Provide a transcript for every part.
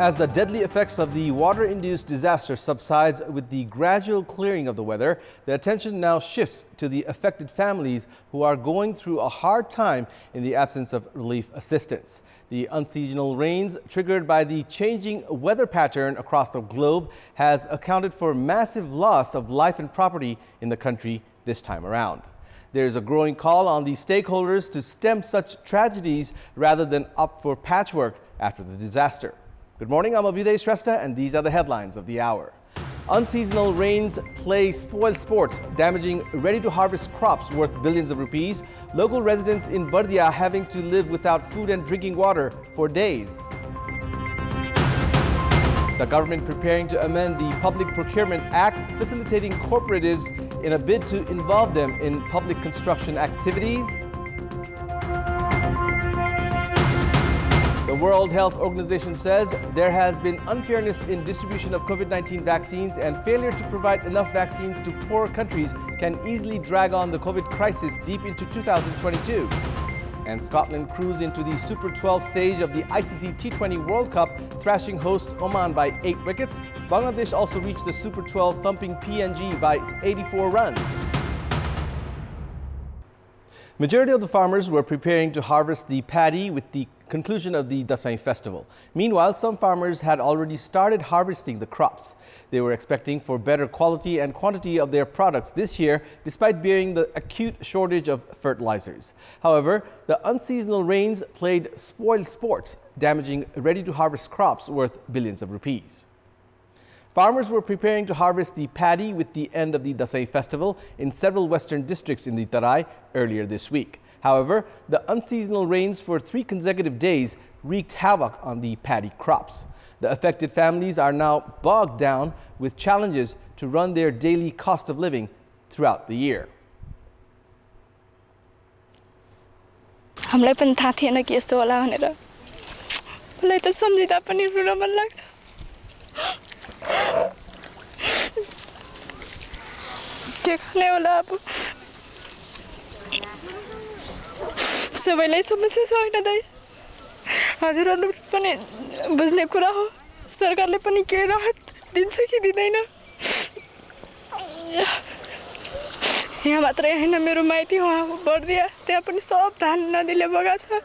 As the deadly effects of the water-induced disaster subsides with the gradual clearing of the weather, the attention now shifts to the affected families who are going through a hard time in the absence of relief assistance. The unseasonal rains triggered by the changing weather pattern across the globe has accounted for massive loss of life and property in the country this time around. There is a growing call on the stakeholders to stem such tragedies rather than opt for patchwork after the disaster. Good morning, I'm Abhyuday Shrestha, and these are the headlines of the hour. Unseasonal rains spoil sports, damaging ready-to-harvest crops worth billions of rupees. Local residents in Bardia having to live without food and drinking water for days. The government preparing to amend the Public Procurement Act, facilitating cooperatives in a bid to involve them in public construction activities. The World Health Organization says there has been unfairness in distribution of COVID-19 vaccines, and failure to provide enough vaccines to poor countries can easily drag on the COVID crisis deep into 2022. And Scotland cruise into the Super 12 stage of the ICC T20 World Cup, thrashing hosts Oman by 8 wickets. Bangladesh also reached the Super 12, thumping PNG by 84 runs. Majority of the farmers were preparing to harvest the paddy with the conclusion of the Dasai festival. Meanwhile, some farmers had already started harvesting the crops. They were expecting for better quality and quantity of their products this year, despite bearing the acute shortage of fertilizers. However, the unseasonal rains spoiled sports, damaging ready-to-harvest crops worth billions of rupees. Farmers were preparing to harvest the paddy with the end of the Dasai festival in several western districts in the Tarai earlier this week. However, the unseasonal rains for 3 consecutive days wreaked havoc on the paddy crops. The affected families are now bogged down with challenges to run their daily cost of living throughout the year. हामीलाई पनि थाहा थिएन कि यस्तो होला भनेर मलाई त सम्झिँदा पनि रुन मन लाग्छ के गर्ने होला अब सबैलाई समस्या छ हैन दाइ हजुरहरु पनि बुझ्ने कुरा हो सरकारले पनि के राहत दिन्छ कि दिदैन यहाँ मात्रै हैन मेरो माइती हो बर्दिया त्यहाँ पनि सब धान नदीले बगा छ.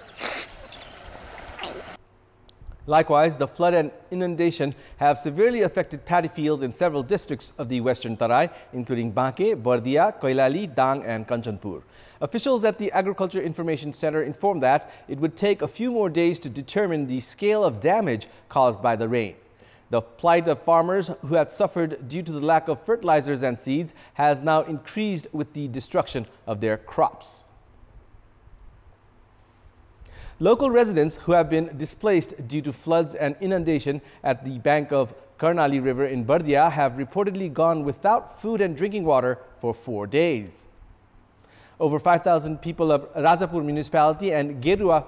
Likewise, the flood and inundation have severely affected paddy fields in several districts of the western Tarai, including Banke, Bardia, Koilali, Dang and Kanchanpur. Officials at the Agriculture Information Center informed that it would take a few more days to determine the scale of damage caused by the rain. The plight of farmers who had suffered due to the lack of fertilizers and seeds has now increased with the destruction of their crops. Local residents who have been displaced due to floods and inundation at the bank of Karnali River in Bardia have reportedly gone without food and drinking water for 4 days. Over 5,000 people of Rajapur municipality and Gerua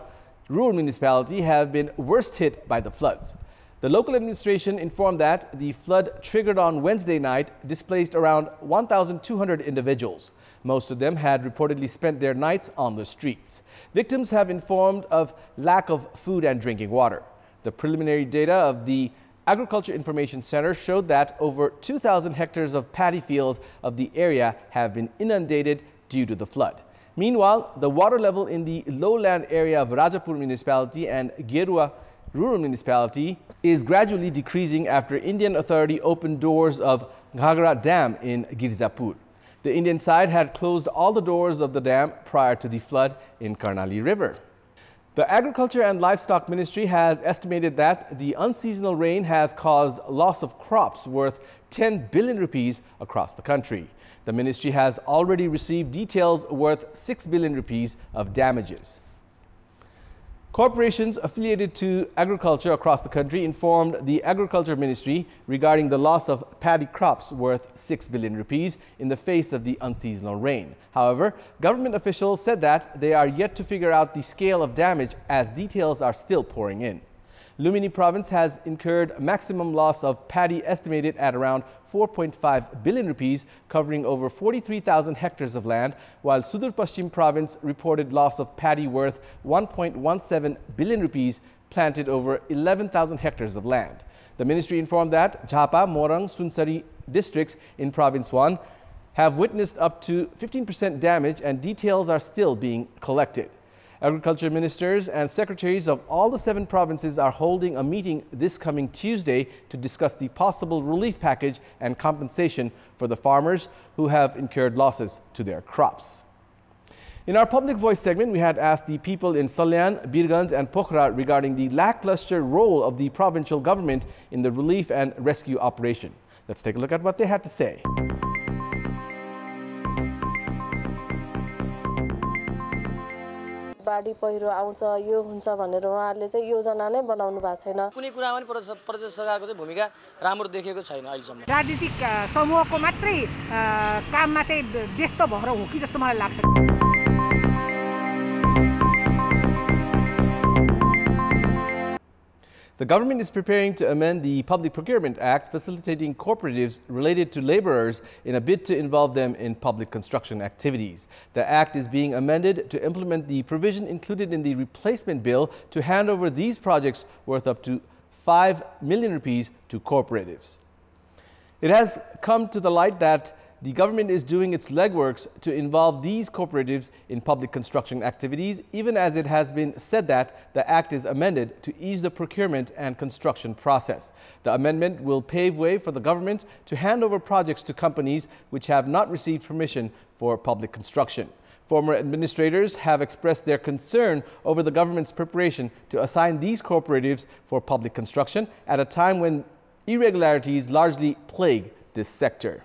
rural municipality have been worst hit by the floods. The local administration informed that the flood triggered on Wednesday night displaced around 1,200 individuals. Most of them had reportedly spent their nights on the streets. Victims have informed of lack of food and drinking water. The preliminary data of the Agriculture Information Center showed that over 2,000 hectares of paddy fields of the area have been inundated due to the flood. Meanwhile, the water level in the lowland area of Rajapur municipality and Gerua rural municipality is gradually decreasing after Indian authority opened doors of Ghagra Dam in Girzapur. The Indian side had closed all the doors of the dam prior to the flood in Karnali River. The Agriculture and Livestock Ministry has estimated that the unseasonal rain has caused loss of crops worth 10 billion rupees across the country. The ministry has already received details worth 6 billion rupees of damages. Corporations affiliated to agriculture across the country informed the Agriculture Ministry regarding the loss of paddy crops worth 6 billion rupees in the face of the unseasonal rain. However, government officials said that they are yet to figure out the scale of damage as details are still pouring in. Lumini province has incurred maximum loss of paddy estimated at around 4.5 billion rupees, covering over 43,000 hectares of land, while Sudur Paschim province reported loss of paddy worth 1.17 billion rupees planted over 11,000 hectares of land. The ministry informed that Jhapa, Morang, Sunsari districts in Province 1 have witnessed up to 15% damage, and details are still being collected. Agriculture ministers and secretaries of all the 7 provinces are holding a meeting this coming Tuesday to discuss the possible relief package and compensation for the farmers who have incurred losses to their crops. In our Public Voice segment, we had asked the people in Salyan, Birganj and Pokhara regarding the lackluster role of the provincial government in the relief and rescue operation. Let's take a look at what they had to say. बाढी पहिरो आउँछ यो हुन्छ भनेर उहाँहरूले चाहिँ योजना नै बनाउनु भएको छैन कुनै कुरामा पनि प्रदेश सरकारको चाहिँ भूमिका राम्रो देखेको छैन अहिलेसम्म राजनीतिक समूहको मात्रै काममा चाहिँ व्यस्त भएर हो कि जस्तो मलाई लाग्छ The government is preparing to amend the Public Procurement Act, facilitating cooperatives related to laborers in a bid to involve them in public construction activities. The act is being amended to implement the provision included in the replacement bill to hand over these projects worth up to 5 million rupees to cooperatives. It has come to the light that the government is doing its legworks to involve these cooperatives in public construction activities, even as it has been said that the act is amended to ease the procurement and construction process. The amendment will pave way for the government to hand over projects to companies which have not received permission for public construction. Former administrators have expressed their concern over the government's preparation to assign these cooperatives for public construction at a time when irregularities largely plague this sector.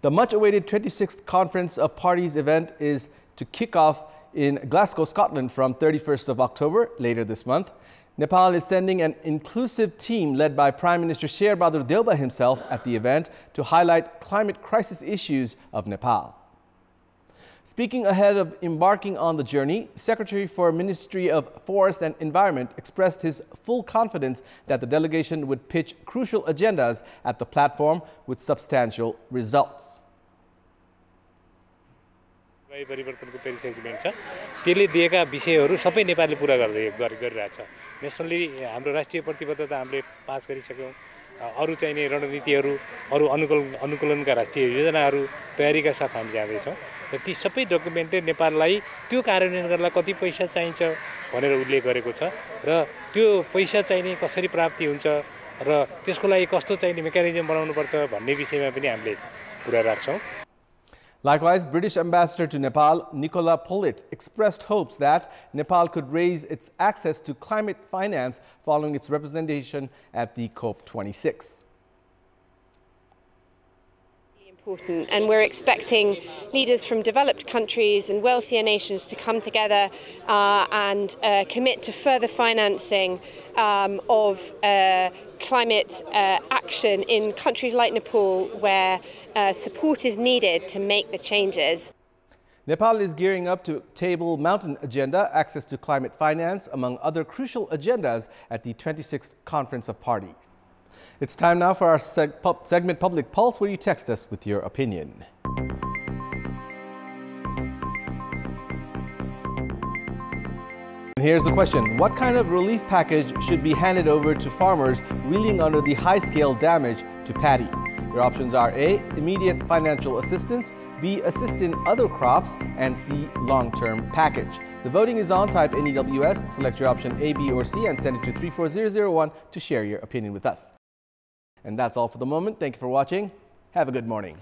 The much-awaited 26th Conference of Parties event is to kick off in Glasgow, Scotland from 31st of October, later this month. Nepal is sending an inclusive team led by Prime Minister Sher Bahadur Deuba himself at the event to highlight climate crisis issues of Nepal. Speaking ahead of embarking on the journey, Secretary for Ministry of Forest and Environment expressed his full confidence that the delegation would pitch crucial agendas at the platform with substantial results. परिवर्तनको Paris agreement छ त्यसले दिएका विषयहरू सबै नेपालले पूरा गरिरहेछ nationally हाम्रो राष्ट्रिय प्रतिबद्धता हामीले पास गरिसक्यौं अरु चाहिने रणनीतिहरू अरु अनुकूलनका राष्ट्रिय योजनाहरू तयारीका साथ हामी जाँदै छौं र ती सबै डकुमेन्टले नेपाललाई त्यो कार्यान्वयन गर्नलाई कति पैसा चाहिन्छ भनेर उल्लेख गरेको छ र त्यो पैसा चाहिने कसरी प्राप्ति हुन्छ र त्यसको लागि कस्तो चाहिने मेकानिजम बनाउनु पर्छ भन्ने विषयमा पनि हामीले कुरा राख्छौं. Likewise, British Ambassador to Nepal, Nicola Pollitt, expressed hopes that Nepal could raise its access to climate finance following its representation at the COP26. And we're expecting leaders from developed countries and wealthier nations to come together and commit to further financing of climate action in countries like Nepal, where support is needed to make the changes. Nepal is gearing up to table mountain agenda, access to climate finance, among other crucial agendas at the 26th Conference of Parties. It's time now for our segment Public Pulse, where you text us with your opinion. And here's the question. What kind of relief package should be handed over to farmers reeling under the high-scale damage to paddy? Your options are A, immediate financial assistance, B, assist in other crops, and C, long-term package. The voting is on. Type NEWS, select your option A, B, or C, and send it to 34001 to share your opinion with us. And that's all for the moment. Thank you for watching. Have a good morning.